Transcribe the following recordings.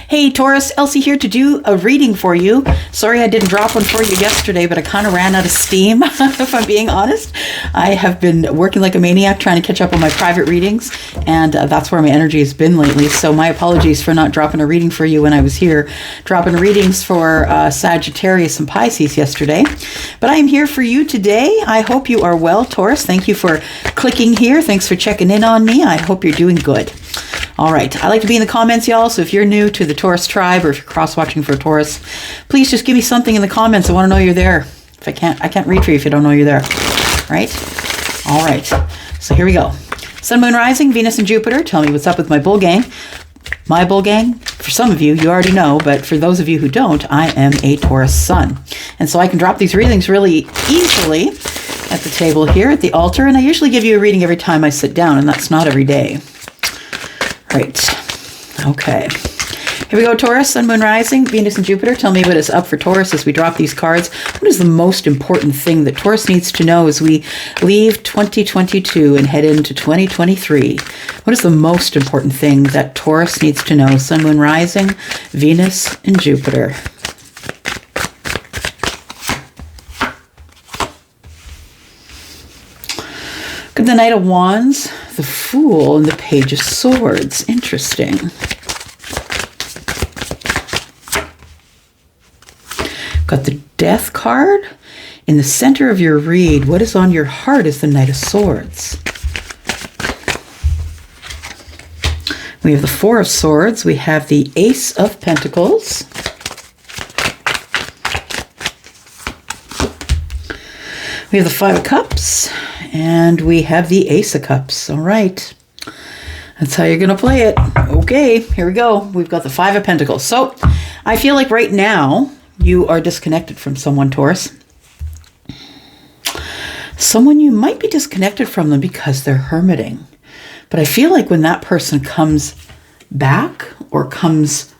Hey Taurus, Elsie here to do a reading for you. Sorry I didn't drop one for you yesterday, but I kind of ran out of steam, if I'm being honest. I have been working like a maniac trying to catch up on my private readings, and that's where my energy has been lately. So my apologies for not dropping a reading for you when I was here, dropping readings for Sagittarius and Pisces yesterday. But I am here for you today. I hope you are well, Taurus. Thank you for clicking here. Thanks for checking in on me. I hope you're doing good. All right. I like to be in the comments, y'all. So if you're new to the Taurus tribe or if you're cross-watching for Taurus, please just give me something in the comments. I want to know you're there. If I can't read for you if you don't know you're there. Right? All right. So here we go. Sun, Moon, Rising, Venus, and Jupiter. Tell me what's up with my bull gang. My bull gang, for some of you, you already know, but for those of you who don't, I am a Taurus sun. And so I can drop these readings really easily at the table here at the altar. And I usually give you a reading every time I sit down, and that's not every day. Right. Okay. Here we go, Taurus, Sun, Moon, Rising, Venus, and Jupiter. Tell me what is up for Taurus as we drop these cards. What is the most important thing that Taurus needs to know as we leave 2022 and head into 2023? What is the most important thing that Taurus needs to know? Sun, Moon, Rising, Venus, and Jupiter. Got the Knight of Wands, the Fool, and the Page of Swords. Interesting. Got the Death card. In the center of your read, what is on your heart is the Knight of Swords. We have the Four of Swords. We have the Ace of Pentacles. We have the Five of Cups. And we have the Ace of Cups. All right. That's how you're going to play it. Okay, here we go. We've got the Five of Pentacles. So I feel like right now you are disconnected from someone, Taurus. Someone you might be disconnected from them because they're hermiting. But I feel like when that person comes back or comes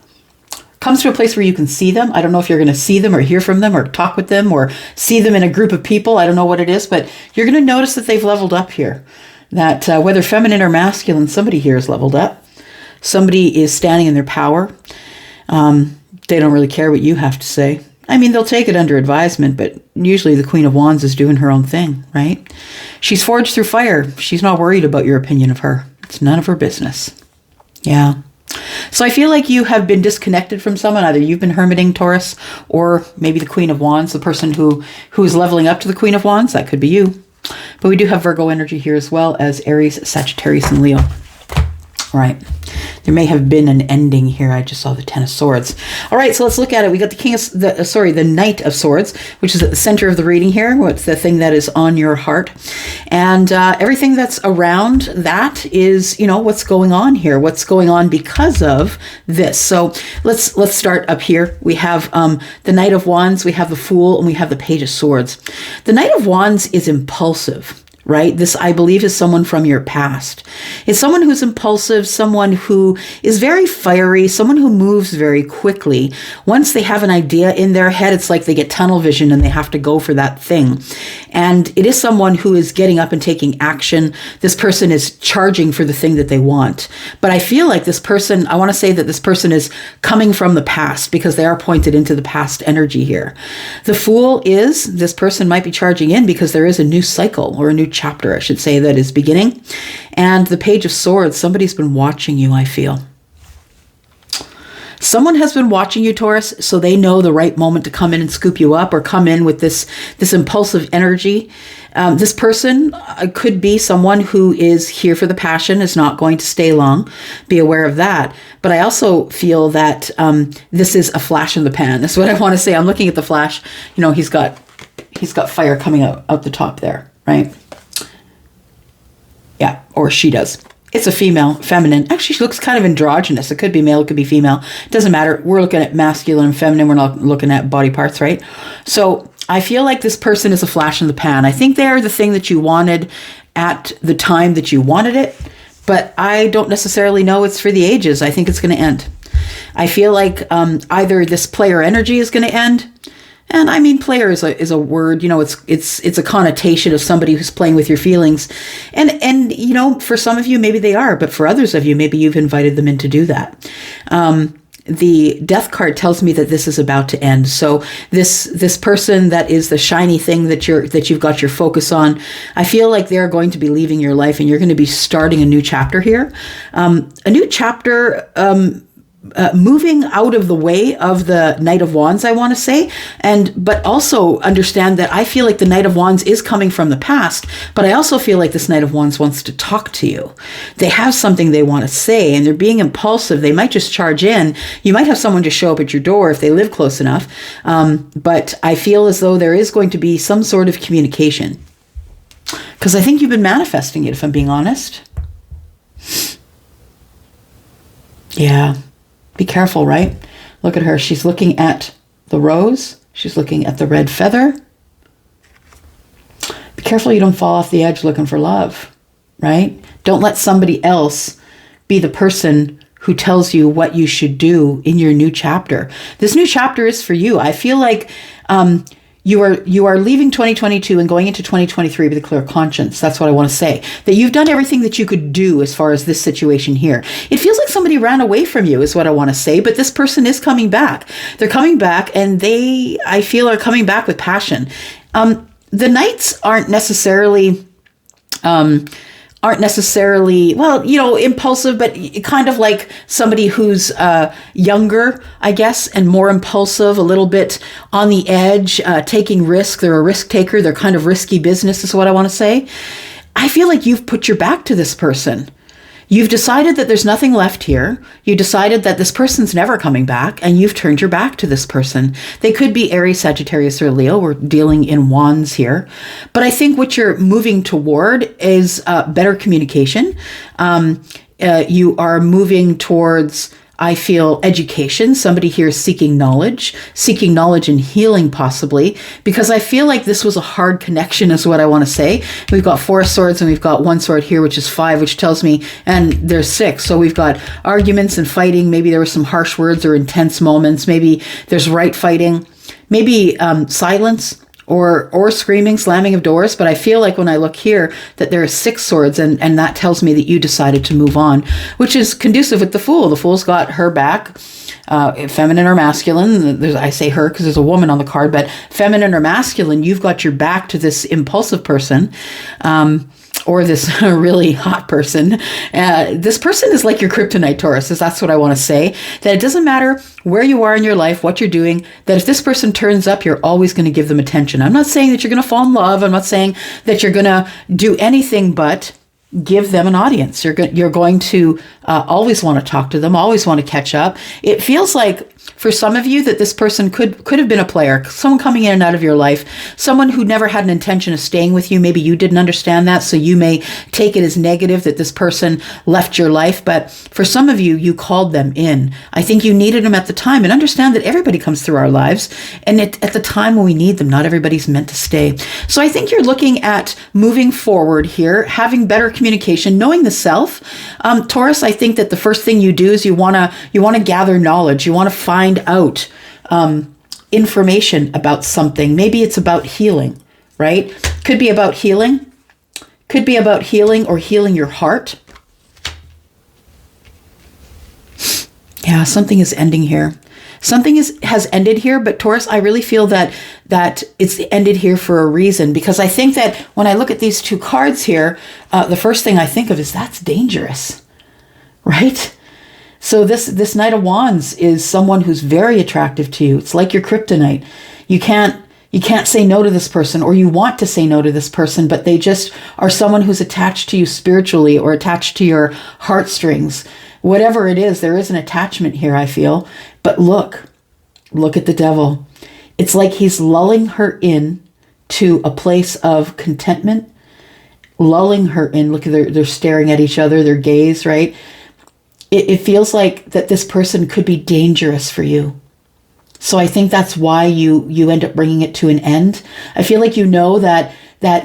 to a place where you can see them. I don't know if you're going to see them or hear from them or talk with them or see them in a group of people. I don't know what it is, but you're going to notice that they've leveled up here. That whether feminine or masculine, somebody here is leveled up. Somebody is standing in their power. They don't really care what you have to say. I mean, they'll take it under advisement, but usually the Queen of Wands is doing her own thing, right? She's forged through fire. She's not worried about your opinion of her. It's none of her business. Yeah. So I feel like you have been disconnected from someone. Either you've been hermiting, Taurus, or maybe the Queen of Wands, the person who is leveling up to the Queen of Wands. That could be you. But we do have Virgo energy here as well as Aries, Sagittarius, and Leo. All right. There may have been an ending here. I just saw the Ten of Swords. All right, so let's look at it. We got the Knight of Swords, which is at the center of the reading here. What's the thing that is on your heart? And everything that's around that is, what's going on here? What's going on because of this? So let's start up here. We have the Knight of Wands, we have the Fool, and we have the Page of Swords. The Knight of Wands is impulsive. Right? This, I believe, is someone from your past. It's someone who's impulsive, someone who is very fiery, someone who moves very quickly. Once they have an idea in their head, it's like they get tunnel vision and they have to go for that thing. And it is someone who is getting up and taking action. This person is charging for the thing that they want. But I feel like this person, I want to say that this person is coming from the past because they are pointed into the past energy here. The Fool is, this person might be charging in because there is a new cycle or a new chapter, I should say, that is beginning. And the Page of Swords, somebody's been watching you, I feel. Someone has been watching you, Taurus, so they know the right moment to come in and scoop you up or come in with this impulsive energy. This person could be someone who is here for the passion, is not going to stay long. Be aware of that. But I also feel that this is a flash in the pan. That's what I want to say. I'm looking at the flash. He's got fire coming out the top there, right? Yeah, or she does. It's a female, feminine. Actually, she looks kind of androgynous. It could be male, it could be female. It doesn't matter. We're looking at masculine and feminine. We're not looking at body parts, right? So I feel like this person is a flash in the pan. I think they are the thing that you wanted at the time that you wanted it, but I don't necessarily know it's for the ages. I think it's going to end. I feel like either this player energy is going to end. And I mean, player is a word, it's a connotation of somebody who's playing with your feelings. And for some of you, maybe they are, but for others of you, maybe you've invited them in to do that. the death card tells me that this is about to end. So this person that is the shiny thing that you've got your focus on, I feel like they're going to be leaving your life, and you're going to be starting a new chapter here. A new chapter, moving out of the way of the Knight of Wands, I want to say, but also understand that I feel like the Knight of Wands is coming from the past, but I also feel like this Knight of Wands wants to talk to you. They have something they want to say, and they're being impulsive. They might just charge in. You might have someone just show up at your door if they live close enough, but I feel as though there is going to be some sort of communication, because I think you've been manifesting it, if I'm being honest. Yeah. Be careful, right? Look at her. She's looking at the rose. She's looking at the red feather. Be careful you don't fall off the edge looking for love, right? Don't let somebody else be the person who tells you what you should do in your new chapter. This new chapter is for you. I feel like you are leaving 2022 and going into 2023 with a clear conscience. That's what I want to say. That you've done everything that you could do as far as this situation here. It feels like somebody ran away from you is what I want to say, but this person is coming back. They're coming back, and I feel, are coming back with passion. The knights aren't necessarily impulsive, but kind of like somebody who's younger, I guess, and more impulsive, a little bit on the edge, taking risk. They're a risk taker. They're kind of risky business is what I want to say. I feel like you've put your back to this person. You've decided that there's nothing left here. You decided that this person's never coming back, and you've turned your back to this person. They could be Aries, Sagittarius, or Leo. We're dealing in wands here. But I think what you're moving toward is better communication. You are moving towards, I feel, education. Somebody here is seeking knowledge and healing possibly, because I feel like this was a hard connection is what I want to say. We've got 4 swords and we've got 1 sword here, which is 5, which tells me, and there's 6. So we've got arguments and fighting. Maybe there were some harsh words or intense moments. Maybe there's right fighting, maybe silence, or screaming, slamming of doors. But I feel like when I look here that there are 6 swords, and that tells me that you decided to move on, which is conducive with the Fool. The Fool's got her back, feminine or masculine. I say her because there's a woman on the card, but feminine or masculine, you've got your back to this impulsive person, or this really hot person. This person is like your kryptonite, Taurus. That's what I want to say. That it doesn't matter where you are in your life, what you're doing, that if this person turns up, you're always going to give them attention. I'm not saying that you're going to fall in love. I'm not saying that you're going to do anything but give them an audience. You're going to always want to talk to them, always want to catch up. It feels like for some of you that this person could have been a player, someone coming in and out of your life, someone who never had an intention of staying with you. Maybe you didn't understand that, so you may take it as negative that this person left your life. But for some of you, you called them in. I think you needed them at the time, and understand that everybody comes through our lives, and at the time when we need them, not everybody's meant to stay. So I think you're looking at moving forward here, having better communication, knowing the self. Taurus, I think that the first thing you do is you want to gather knowledge. You want to find out information about something. Maybe it's about healing, right? Could be about healing. Could be about healing or healing your heart. Yeah, something is ending here. Something has ended here, but Taurus, I really feel that it's ended here for a reason, because I think that when I look at these 2 cards here, the first thing I think of is that's dangerous, right? So this Knight of Wands is someone who's very attractive to you. It's like your kryptonite. You can't say no to this person, or you want to say no to this person, but they just are someone who's attached to you spiritually or attached to your heartstrings. Whatever it is, there is an attachment here, I feel. But look at the Devil. It's like he's lulling her in to a place of contentment, lulling her in. Look, they're staring at each other, their gaze, right? It feels like that this person could be dangerous for you. So I think that's why you end up bringing it to an end. I feel like you know that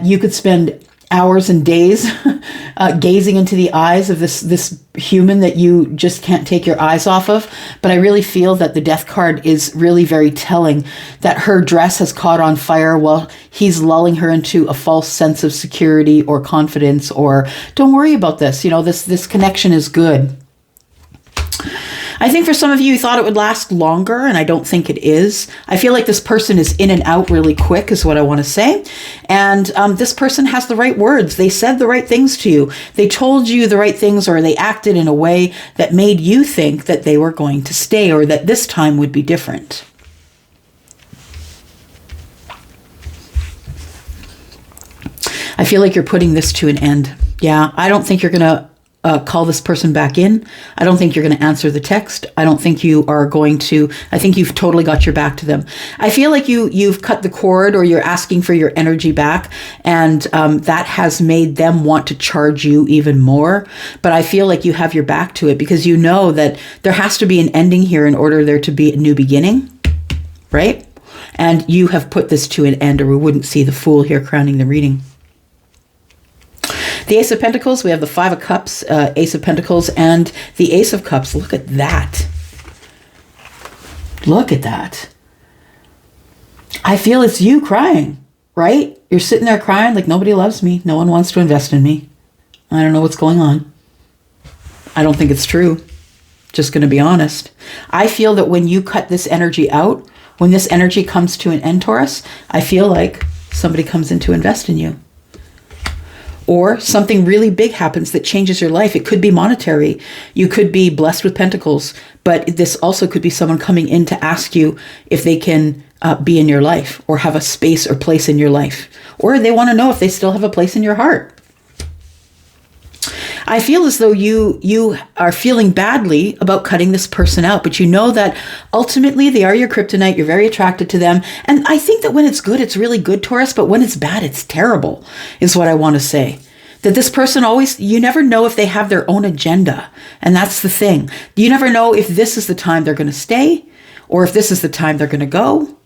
you could spend hours and days gazing into the eyes of this human that you just can't take your eyes off of. But I really feel that the Death card is really very telling, that her dress has caught on fire while he's lulling her into a false sense of security or confidence, or don't worry about this. This connection is good. I think for some of you, you thought it would last longer, and I don't think it is. I feel like this person is in and out really quick is what I want to say. And this person has the right words. They said the right things to you. They told you the right things, or they acted in a way that made you think that they were going to stay, or that this time would be different. I feel like you're putting this to an end. Yeah, I don't think you're going to call this person back in. I don't think you're going to answer the text. I don't think you are going to. I think you've totally got your back to them. I feel like you've cut the cord, or you're asking for your energy back, and that has made them want to charge you even more. But I feel like you have your back to it, because you know that there has to be an ending here in order there to be a new beginning, right? And you have put this to an end, or we wouldn't see the Fool here crowning the reading. The Ace of Pentacles, we have the Five of Cups, Ace of Pentacles, and the Ace of Cups. Look at that. Look at that. I feel it's you crying, right? You're sitting there crying like, nobody loves me. No one wants to invest in me. I don't know what's going on. I don't think it's true. Just going to be honest. I feel that when you cut this energy out, when this energy comes to an end, Taurus, I feel like somebody comes in to invest in you. Or something really big happens that changes your life. It could be monetary. You could be blessed with pentacles, but this also could be someone coming in to ask you if they can be in your life, or have a space or place in your life. Or they want to know if they still have a place in your heart. I feel as though you are feeling badly about cutting this person out, but you know that ultimately they are your kryptonite. You're very attracted to them. And I think that when it's good, it's really good, Taurus, but when it's bad, it's terrible, is what I want to say. That this person always, you never know if they have their own agenda. And that's the thing. You never know if this is the time they're going to stay, or if this is the time they're going to go.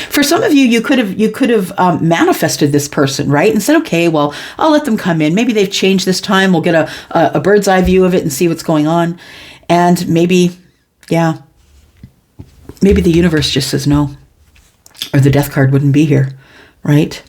For some of you, you could have manifested this person, right? And said, okay, well, I'll let them come in. Maybe they've changed this time. We'll get a bird's eye view of it and see what's going on. And maybe, maybe the universe just says no, or the death card wouldn't be here, right?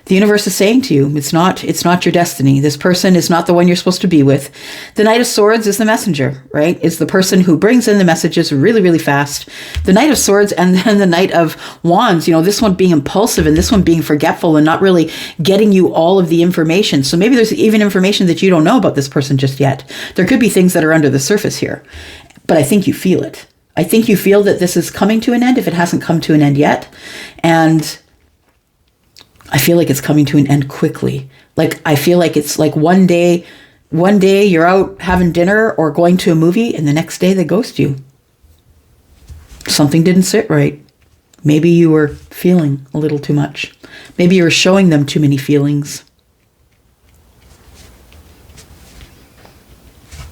The universe is saying to you, it's not your destiny. This person is not the one you're supposed to be with. The Knight of Swords is the messenger, right? Is the person who brings in the messages really, really fast. The Knight of Swords and then the Knight of Wands, this one being impulsive and this one being forgetful and not really getting you all of the information. So maybe there's even information that you don't know about this person just yet. There could be things that are under the surface here, but I think you feel it. I think you feel that this is coming to an end if it hasn't come to an end yet. And I feel like it's coming to an end quickly. Like, I feel like it's like one day you're out having dinner or going to a movie, and the next day they ghost you. Something didn't sit right. Maybe you were feeling a little too much. Maybe you were showing them too many feelings.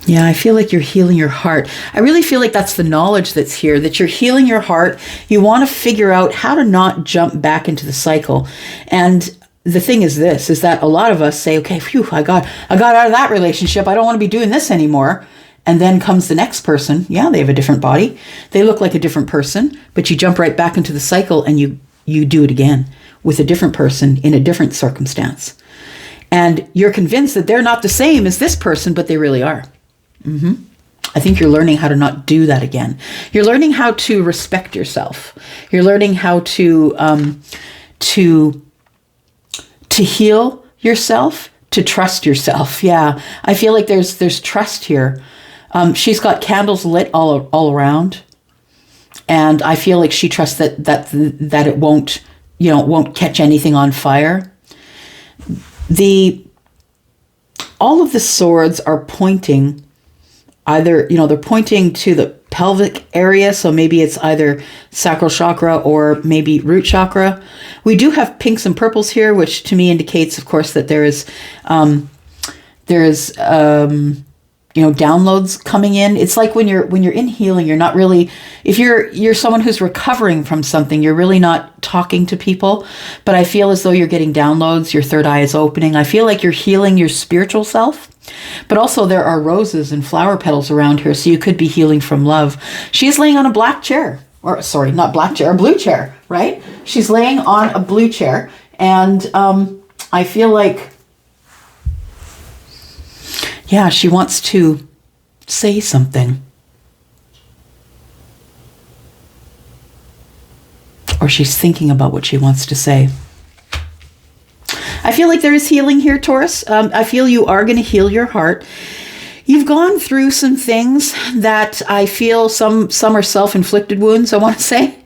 Yeah, I feel like you're healing your heart. I really feel like that's the knowledge that's here, that you're healing your heart. You want to figure out how to not jump back into the cycle. And the thing is this, is that a lot of us say, okay, phew, I got out of that relationship. I don't want to be doing this anymore. And then comes the next person. Yeah, they have a different body. They look like a different person, but you jump right back into the cycle and you do it again with a different person in a different circumstance. And you're convinced that they're not the same as this person, but they really are. I think you're learning how to not do that again. You're learning how to respect yourself. You're learning how to heal yourself, to trust yourself. Yeah, I feel like there's trust here. She's got candles lit all around, and I feel like she trusts that it won't catch anything on fire. All of the swords are pointing. Either, they're pointing to the pelvic area, so maybe it's either sacral chakra or maybe root chakra. We do have pinks and purples here, which to me indicates, of course, that there is downloads coming in. It's like when you're in healing, you're not really, if you're someone who's recovering from something, you're really not talking to people. But I feel as though you're getting downloads, your third eye is opening. I feel like you're healing your spiritual self. But also there are roses and flower petals around here, so you could be healing from love. She's laying on a black chair, or sorry, not black chair, a blue chair, right? She's laying on a blue chair, and I feel like, yeah, she wants to say something. or she's thinking about what she wants to say. I feel like there is healing here, Taurus. I feel you are going to heal your heart. You've gone through some things that I feel some are self-inflicted wounds, I want to say.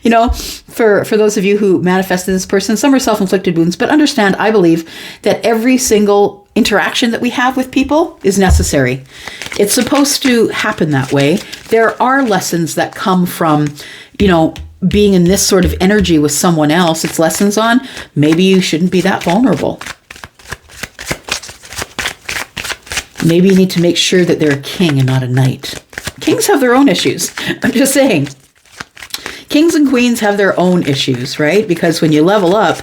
You know, for those of you who manifested this person, some are self-inflicted wounds, but understand, I believe that every single interaction that we have with people is necessary. It's supposed to happen that way. There are lessons that come from, you know, being in this sort of energy with someone else. It's lessons on maybe you shouldn't be that vulnerable. Maybe you need to make sure that they're a king and not a knight. Kings have their own issues. I'm just saying. Kings and queens have their own issues, right? Because when you level up,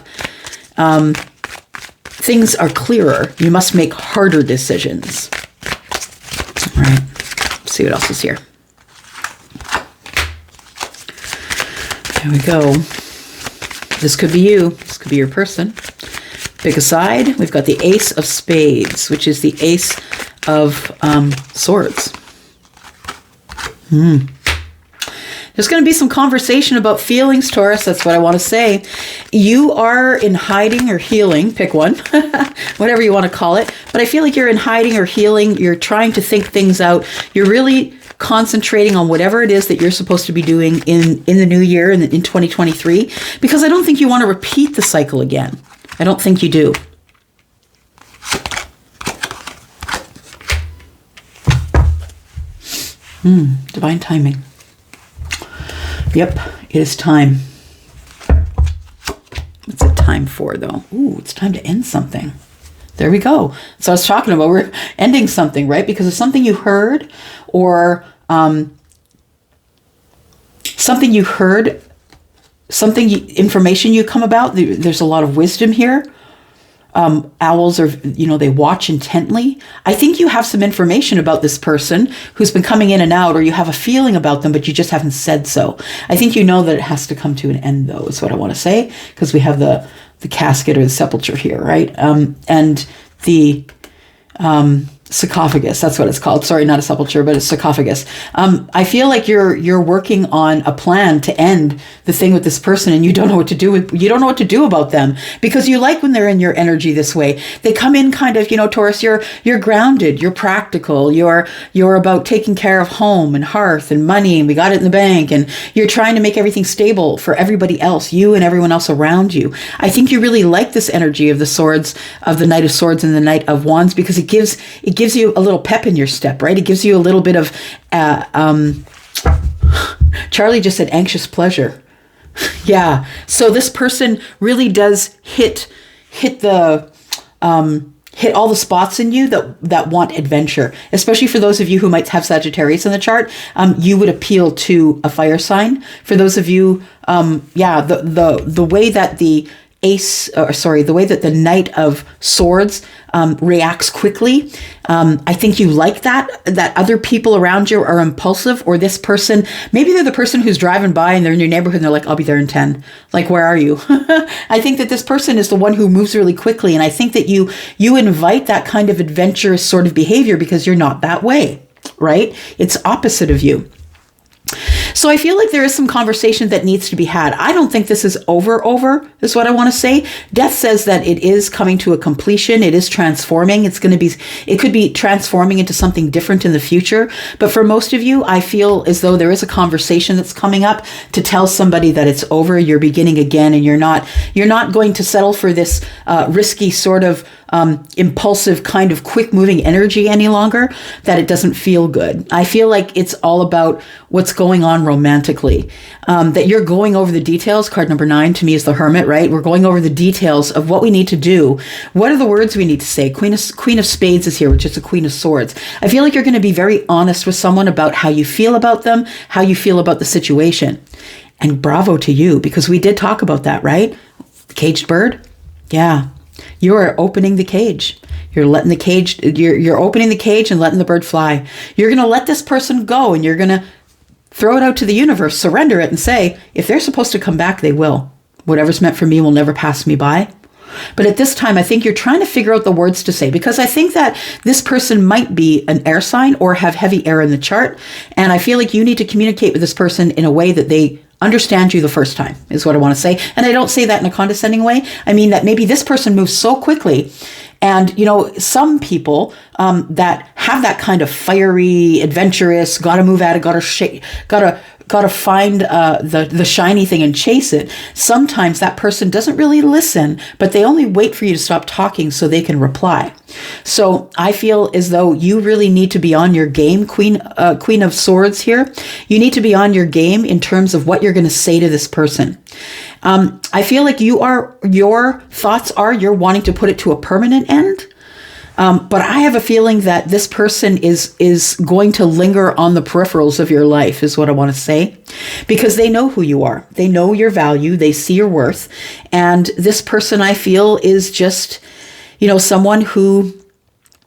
things are clearer. You must make harder decisions. All right. Let's see what else is here. There we go. This could be you. This could be your person. Pick a side. We've got the Ace of Spades, which is the Ace of Swords. There's going to be some conversation about feelings, Taurus. That's what I want to say. You are in hiding or healing. Pick one. Whatever you want to call it. But I feel like you're in hiding or healing. You're trying to think things out. You're really concentrating on whatever it is that you're supposed to be doing in the new year, in 2023. Because I don't think you want to repeat the cycle again. I don't think you do. Divine timing. Yep, it is time. What's it time for, though? Ooh, it's time to end something. There we go. So I was talking about, we're ending something, right? Because of something you heard, or something you heard, information you come about. There's a lot of wisdom here. Owls are, you know, they watch intently. I think you have some information about this person who's been coming in and out, or you have a feeling about them, but you just haven't said so. I think you know that it has to come to an end, though, is what I want to say, because we have the casket or the sepulcher here, right? And the sarcophagus, that's what it's called. Sorry, not a sepulcher, but a sarcophagus. I feel like you're working on a plan to end the thing with this person, and you don't know what to do you don't know what to do about them, because you like when they're in your energy this way. They come in kind of, you know, Taurus, you're grounded, you're practical, you're about taking care of home and hearth and money, and we got it in the bank, and you're trying to make everything stable for everybody else, you and everyone else around you. I think you really like this energy of the swords, of the Knight of Swords and the Knight of Wands, because it gives you a little pep in your step, right? It gives you a little bit of, Charlie just said anxious pleasure. Yeah. So this person really does hit all the spots in you that want adventure, especially for those of you who might have Sagittarius in the chart. You would appeal to a fire sign. For those of you, the way that the the way that the Knight of Swords reacts quickly. I think you like that other people around you are impulsive, or this person, maybe they're the person who's driving by and they're in your neighborhood and they're like, I'll be there in 10. Like, where are you? I think that this person is the one who moves really quickly. And I think that you invite that kind of adventurous sort of behavior because you're not that way, right? It's opposite of you. So I feel like there is some conversation that needs to be had. I don't think this is over, is what I want to say. Death says that it is coming to a completion. It is transforming. It could be transforming into something different in the future. But for most of you, I feel as though there is a conversation that's coming up to tell somebody that it's over. You're beginning again, and you're not going to settle for this risky sort of impulsive kind of quick moving energy any longer, that it doesn't feel good. I feel like it's all about what's going on romantically, that you're going over the details. Card number 9 to me is the Hermit, right? We're going over the details of what we need to do. What are the words we need to say? Queen of Spades is here, which is the Queen of Swords. I feel like you're going to be very honest with someone about how you feel about them, how you feel about the situation. And bravo to you, because we did talk about that, right? The caged bird. Yeah. You are opening the cage. You're letting the cage, you're opening the cage and letting the bird fly. You're going to let this person go, and you're going to throw it out to the universe, surrender it, and say, if they're supposed to come back, they will. Whatever's meant for me will never pass me by. But at this time, I think you're trying to figure out the words to say, because I think that this person might be an air sign or have heavy air in the chart. And I feel like you need to communicate with this person in a way that they understand you the first time, is what I want to say. And I don't say that in a condescending way. I mean that maybe this person moves so quickly. And, some people that have that kind of fiery, adventurous, gotta move at it, gotta find the shiny thing and chase it. Sometimes that person doesn't really listen, but they only wait for you to stop talking so they can reply. So I feel as though you really need to be on your game, Queen of Swords here. You need to be on your game in terms of what you're going to say to this person. I feel like your thoughts are you're wanting to put it to a permanent end. But I have a feeling that this person is going to linger on the peripherals of your life, is what I want to say, because they know who you are. They know your value. They see your worth. And this person, I feel, is just, someone who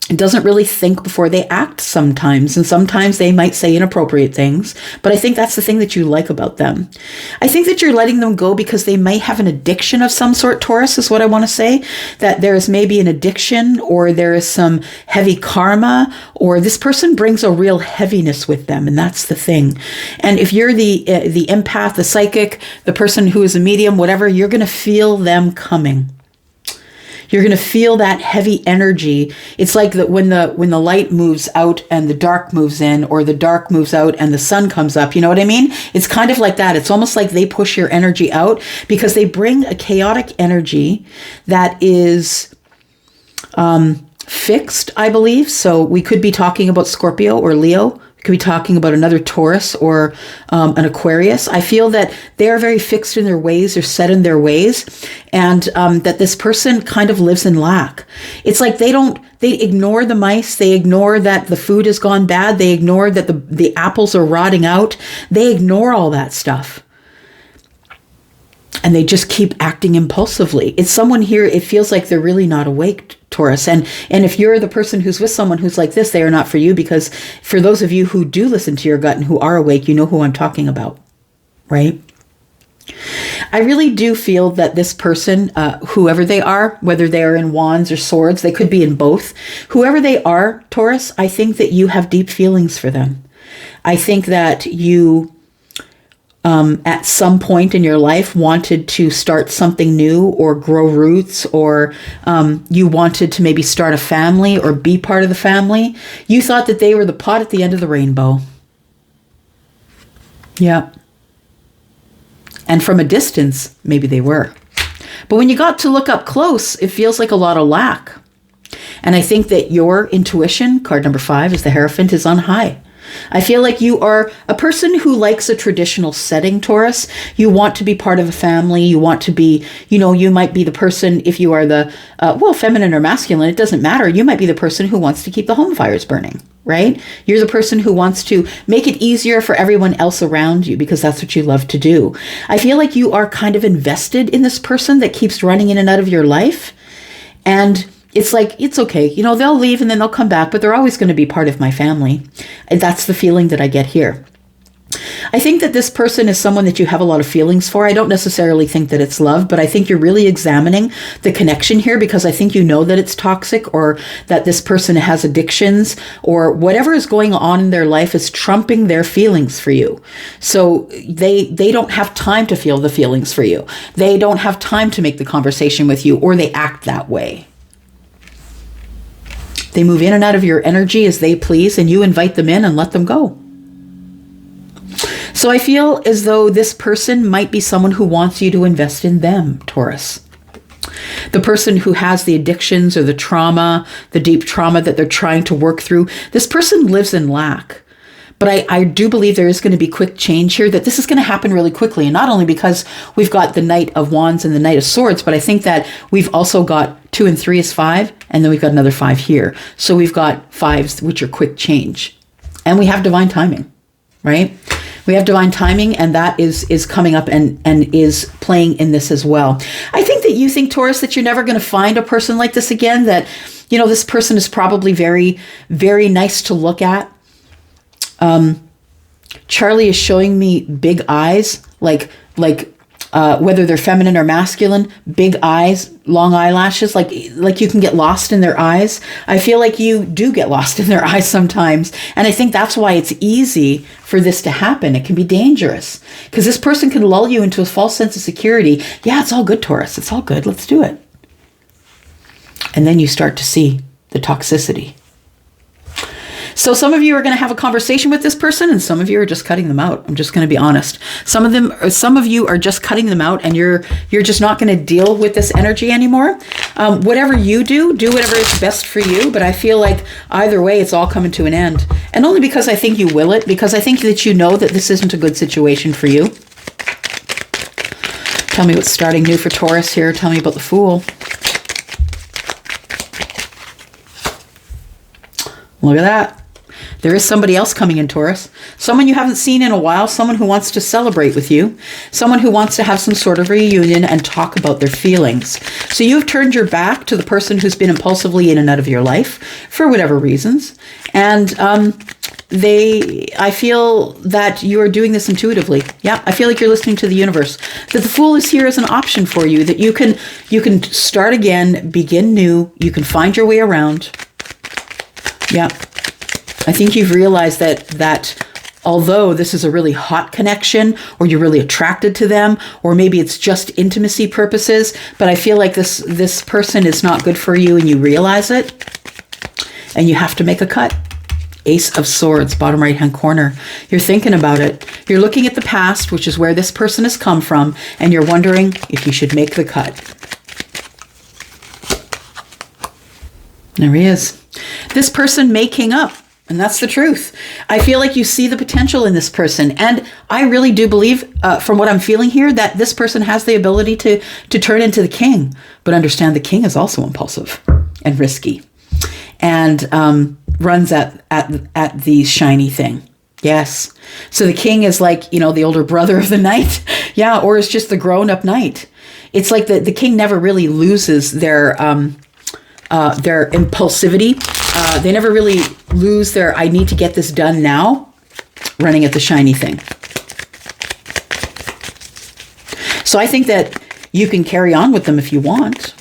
doesn't really think before they act sometimes. And sometimes they might say inappropriate things. But I think that's the thing that you like about them. I think that you're letting them go because they may have an addiction of some sort, Taurus, is what I want to say. That there is maybe an addiction, or there is some heavy karma, or this person brings a real heaviness with them. And that's the thing. And if you're the empath, the psychic, the person who is a medium, whatever, you're going to feel them coming. You're going to feel that heavy energy. It's like that when the light moves out and the dark moves in, or the dark moves out and the sun comes up. You know what I mean? It's kind of like that. It's almost like they push your energy out because they bring a chaotic energy that is fixed, I believe. So we could be talking about Scorpio or Leo. Could be talking about another Taurus or an Aquarius. I feel that they are very fixed in their ways, or set in their ways, and that this person kind of lives in lack. It's like they ignore the mice. They ignore that the food has gone bad. They ignore that the apples are rotting out. They ignore all that stuff. And they just keep acting impulsively. It's someone here, it feels like they're really not awake, Taurus. And if you're the person who's with someone who's like this, they are not for you, because for those of you who do listen to your gut and who are awake, you know who I'm talking about, right? I really do feel that this person, whoever they are, whether they are in wands or swords, they could be in both. Whoever they are, Taurus, I think that you have deep feelings for them. I think that you at some point in your life wanted to start something new, or grow roots, or you wanted to maybe start a family or be part of the family. You thought that they were the pot at the end of the rainbow. Yeah. And from a distance, maybe they were. But when you got to look up close, it feels like a lot of lack. And I think that your intuition, card number 5 is the Hierophant, is on high. I feel like you are a person who likes a traditional setting, Taurus. You want to be part of a family. You want to be, you might be the person, if you are the, feminine or masculine, it doesn't matter. You might be the person who wants to keep the home fires burning, right? You're the person who wants to make it easier for everyone else around you because that's what you love to do. I feel like you are kind of invested in this person that keeps running in and out of your life. And it's like, it's okay. They'll leave and then they'll come back, but they're always going to be part of my family. And that's the feeling that I get here. I think that this person is someone that you have a lot of feelings for. I don't necessarily think that it's love, but I think you're really examining the connection here, because I think you know that it's toxic, or that this person has addictions, or whatever is going on in their life is trumping their feelings for you. So they don't have time to feel the feelings for you. They don't have time to make the conversation with you, or they act that way. They move in and out of your energy as they please, and you invite them in and let them go. So I feel as though this person might be someone who wants you to invest in them, Taurus. The person who has the addictions or the trauma, the deep trauma that they're trying to work through, this person lives in lack. But I do believe there is going to be quick change here, that this is going to happen really quickly. And not only because we've got the Knight of Wands and the Knight of Swords, but I think that we've also got 2 and 3 is 5, and then we've got another 5 here. So we've got 5s, which are quick change. And we have divine timing, right? We have divine timing, and that is coming up and is playing in this as well. I think that you think, Taurus, that you're never going to find a person like this again, that, this person is probably very, very nice to look at. Charlie is showing me big eyes, like whether they're feminine or masculine, big eyes, long eyelashes, like you can get lost in their eyes. I feel like you do get lost in their eyes sometimes. And I think that's why it's easy for this to happen. It can be dangerous because this person can lull you into a false sense of security. Yeah, it's all good, Taurus. It's all good. Let's do it. And then you start to see the toxicity. So some of you are going to have a conversation with this person and some of you are just cutting them out. I'm just going to be honest. Some of you are just cutting them out and you're just not going to deal with this energy anymore. Whatever you do whatever is best for you. But I feel like either way, it's all coming to an end. And only because I think you will it, because I think that you know that this isn't a good situation for you. Tell me what's starting new for Taurus here. Tell me about the Fool. Look at that. There is somebody else coming in, Taurus. Someone you haven't seen in a while. Someone who wants to celebrate with you. Someone who wants to have some sort of reunion and talk about their feelings. So you've turned your back to the person who's been impulsively in and out of your life for whatever reasons. And I feel that you are doing this intuitively. Yeah, I feel like you're listening to the universe. That the Fool is here as an option for you. That you can start again, begin new. You can find your way around. Yeah. I think you've realized that although this is a really hot connection or you're really attracted to them, or maybe it's just intimacy purposes, but I feel like this person is not good for you and you realize it and you have to make a cut. Ace of Swords, bottom right-hand corner. You're thinking about it. You're looking at the past, which is where this person has come from, and you're wondering if you should make the cut. There he is. This person may king up. And that's the truth. I feel like you see the potential in this person. And I really do believe, from what I'm feeling here, that this person has the ability to turn into the king. But understand the king is also impulsive and risky. And runs at the shiny thing. Yes. So the king is like, the older brother of the knight. Yeah. Or is just the grown-up knight. It's like the king never really loses their impulsivity. They never really lose their, I need to get this done now, running at the shiny thing. So I think that you can carry on with them if you want.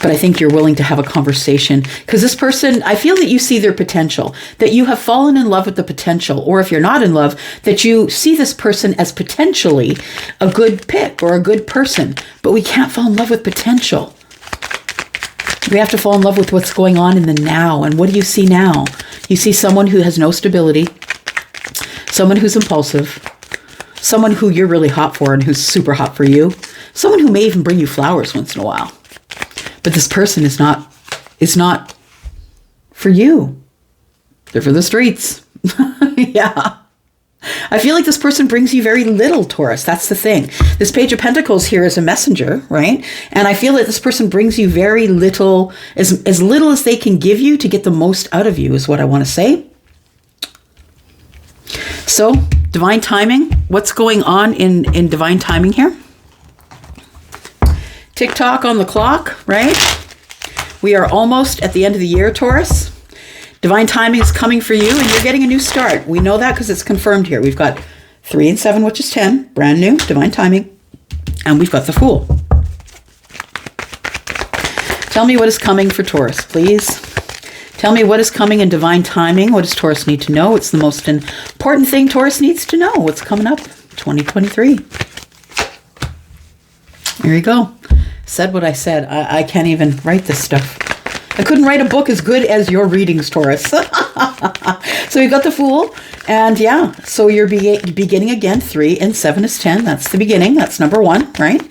But I think you're willing to have a conversation because this person, I feel that you see their potential, that you have fallen in love with the potential, or if you're not in love, that you see this person as potentially a good pick or a good person, but we can't fall in love with potential. We have to fall in love with what's going on in the now. And what do you see now? You see someone who has no stability, someone who's impulsive, someone who you're really hot for and who's super hot for you, someone who may even bring you flowers once in a while. But this person is not for you. They're for the streets. Yeah. I feel like this person brings you very little, Taurus. That's the thing. This Page of Pentacles here is a messenger, right? And I feel that this person brings you very little, as little as they can give you to get the most out of you is what I want to say. So, divine timing. What's going on in divine timing here? Tick-tock on the clock, right? We are almost at the end of the year, Taurus. Divine timing is coming for you and you're getting a new start. We know that because it's confirmed here. We've got 3 and 7, which is 10, brand new, divine timing. And we've got the Fool. Tell me what is coming for Taurus, please. Tell me what is coming in divine timing. What does Taurus need to know? It's the most important thing Taurus needs to know. What's coming up 2023. There you go. Said what I said. I can't even write this stuff. I couldn't write a book as good as your readings, Taurus. So you got the Fool. And yeah, so you're beginning again. 3 and 7 is 10. That's the beginning. That's number 1, right?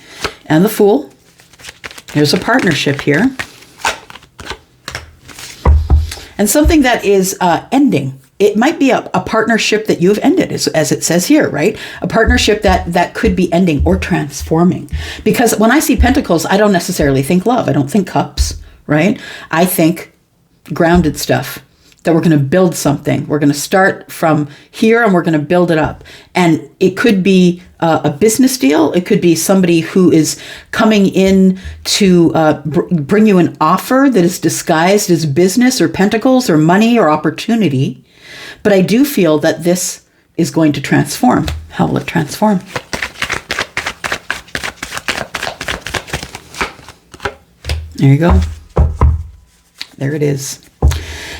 And the Fool. There's a partnership here. And something that is ending. It might be a partnership that you've ended, as it says here, right? A partnership that could be ending or transforming. Because when I see pentacles, I don't necessarily think love. I don't think cups. Right? I think grounded stuff, that we're going to build something. We're going to start from here and we're going to build it up. And it could be a business deal. It could be somebody who is coming in to bring you an offer that is disguised as business or pentacles or money or opportunity. But I do feel that this is going to transform. How will it transform? There you go. There it is.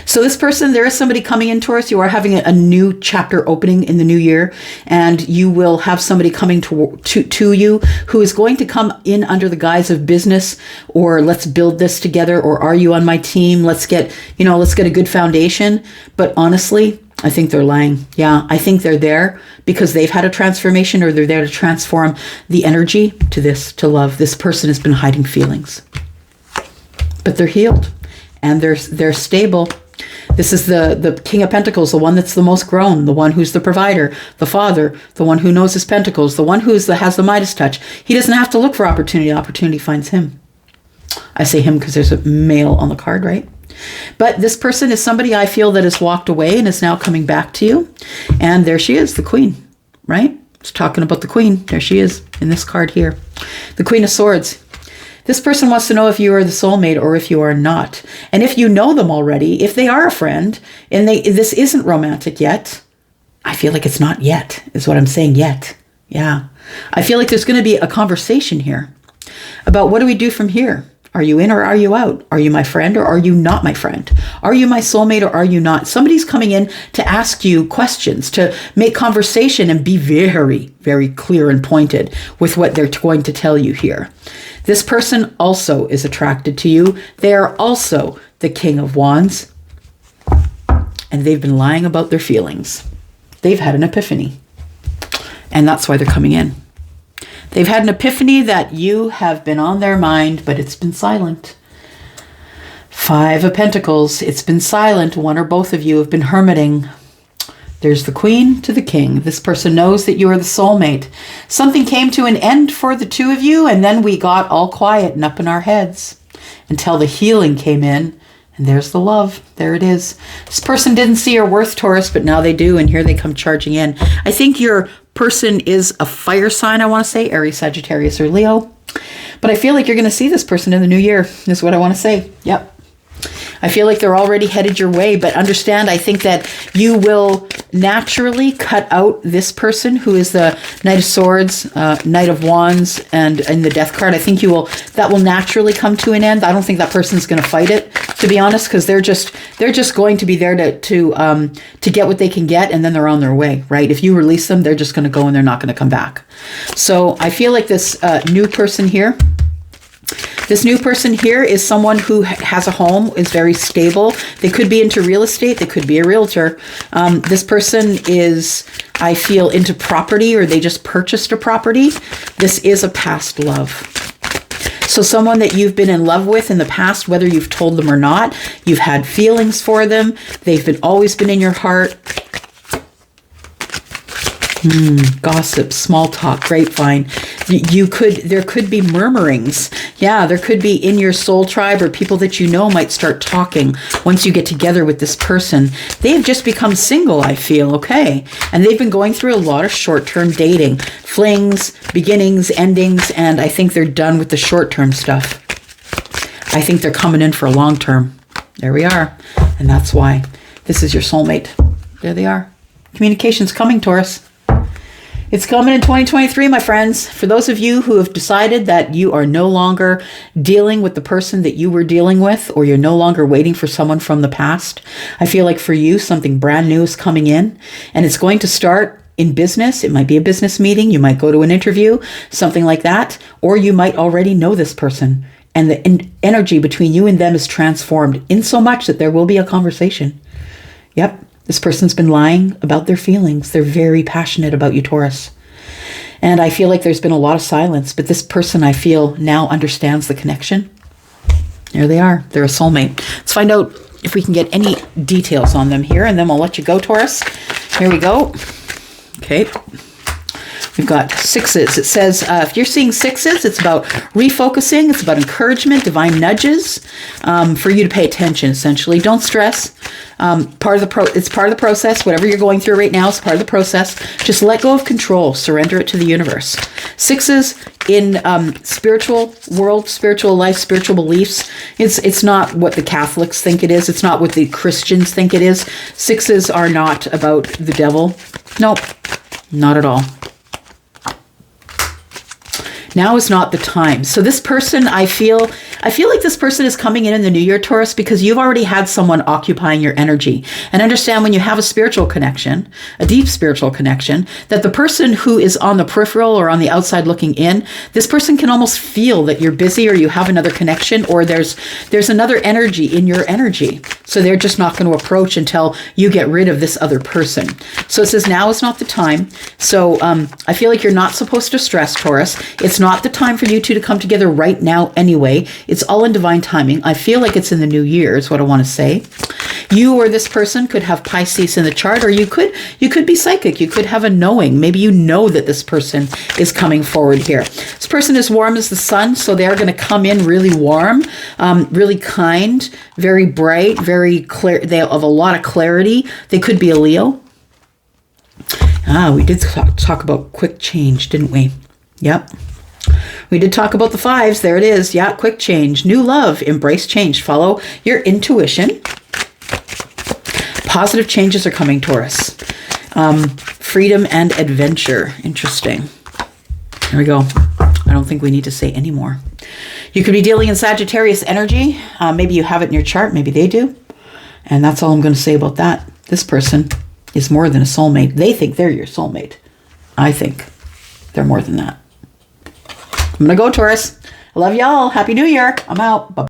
So this person, there is somebody coming in, Taurus. You are having a new chapter opening in the new year, and you will have somebody coming to you who is going to come in under the guise of business, or let's build this together, or are you on my team? Let's get a good foundation. But honestly, I think they're lying. Yeah, I think they're there because they've had a transformation, or they're there to transform the energy to love. This person has been hiding feelings, but they're healed and they're stable. This is the King of Pentacles, the one that's the most grown, the one who's the provider, the father, the one who knows his pentacles, the one has the Midas touch. He doesn't have to look for opportunity. Opportunity finds him. I say him because there's a male on the card, right? But this person is somebody I feel that has walked away and is now coming back to you. And there she is, the Queen, right? It's talking about the Queen. There she is in this card here. The Queen of Swords. This person wants to know if you are the soulmate or if you are not. And if you know them already, if they are a friend, and this isn't romantic yet, I feel like it's not yet, is what I'm saying, yet. Yeah. I feel like there's going to be a conversation here about what do we do from here? Are you in or are you out? Are you my friend or are you not my friend? Are you my soulmate or are you not? Somebody's coming in to ask you questions, to make conversation and be very, very clear and pointed with what they're going to tell you here. This person also is attracted to you. They are also the King of Wands, and they've been lying about their feelings. They've had an epiphany, and that's why they're coming in. They've had an epiphany that you have been on their mind, but it's been silent. Five of Pentacles, it's been silent. One or both of you have been hermiting. There's the Queen to the King. This person knows that you are the soulmate. Something came to an end for the two of you, and then we got all quiet and up in our heads until the healing came in. And there's the love. There it is. This person didn't see your worth, Taurus, but now they do, and here they come charging in. I think your person is a fire sign, I want to say, Aries, Sagittarius, or Leo. But I feel like you're going to see this person in the new year, is what I want to say. Yep. I feel like they're already headed your way, but understand, I think that you will naturally cut out this person who is the Knight of Swords, Knight of Wands, and in the Death card. I think that will naturally come to an end. I don't think that person's going to fight it, to be honest, because they're just going to be there to get what they can get, and then they're on their way, right? If you release them, they're just going to go and they're not going to come back. So I feel like this new person here, this new person here is someone who has a home, is very stable. They could be into real estate. They could be a realtor. This person is, I feel, into property, or they just purchased a property. This is a past love. So someone that you've been in love with in the past, whether you've told them or not, you've had feelings for them. They've always been in your heart. Gossip, small talk, grapevine. There could be murmurings. Yeah, there could be in your soul tribe, or people that you know might start talking once you get together with this person. They have just become single, I feel, okay? And they've been going through a lot of short-term dating, flings, beginnings, endings, and I think they're done with the short-term stuff. I think they're coming in for a long-term. There we are. And that's why this is your soulmate. There they are. Communication's coming, Taurus. It's coming in 2023, my friends. For those of you who have decided that you are no longer dealing with the person that you were dealing with, or you're no longer waiting for someone from the past, I feel like for you, something brand new is coming in, and it's going to start in business. It might be a business meeting. You might go to an interview, something like that, or you might already know this person, and the energy between you and them is transformed in so much that there will be a conversation. Yep. This person's been lying about their feelings. They're very passionate about you, Taurus. And I feel like there's been a lot of silence, but this person, I feel, now understands the connection. There they are. They're a soulmate. Let's find out if we can get any details on them here, and then I'll let you go, Taurus. Here we go. Okay. We've got sixes. It says, if you're seeing sixes, it's about refocusing. It's about encouragement, divine nudges, for you to pay attention, essentially. Don't stress. It's part of the process. Whatever you're going through right now is part of the process. Just let go of control. Surrender it to the universe. Sixes in spiritual world, spiritual life, spiritual beliefs. It's not what the Catholics think it is. It's not what the Christians think it is. Sixes are not about the devil. Nope, not at all. Now is not the time. So this person, I feel like this person is coming in the new year, Taurus, because you've already had someone occupying your energy. And understand, when you have a spiritual connection, a deep spiritual connection, that the person who is on the peripheral or on the outside looking in, this person can almost feel that you're busy, or you have another connection, or there's another energy in your energy. So they're just not going to approach until you get rid of this other person. So it says now is not the time. So I feel like you're not supposed to stress, Taurus. It's not the time for you two to come together right now anyway. It's all in divine timing. I feel like it's in the new year is what I want to say. You or this person could have Pisces in the chart, or you could be psychic. You could have a knowing. Maybe you know that this person is coming forward here. This person is warm as the sun, so they're going to come in really warm, really kind, very bright, very clear. They have a lot of clarity. They could be a Leo. We did talk about quick change, didn't we? Yep. We did talk about the fives. There it is. Yeah, quick change. New love. Embrace change. Follow your intuition. Positive changes are coming, Taurus. Freedom and adventure. Interesting. There we go. I don't think we need to say any more. You could be dealing in Sagittarius energy. Maybe you have it in your chart. Maybe they do. And that's all I'm going to say about that. This person is more than a soulmate. They think they're your soulmate. I think they're more than that. I'm going to go, Taurus. I love y'all. Happy New Year. I'm out. Bye-bye.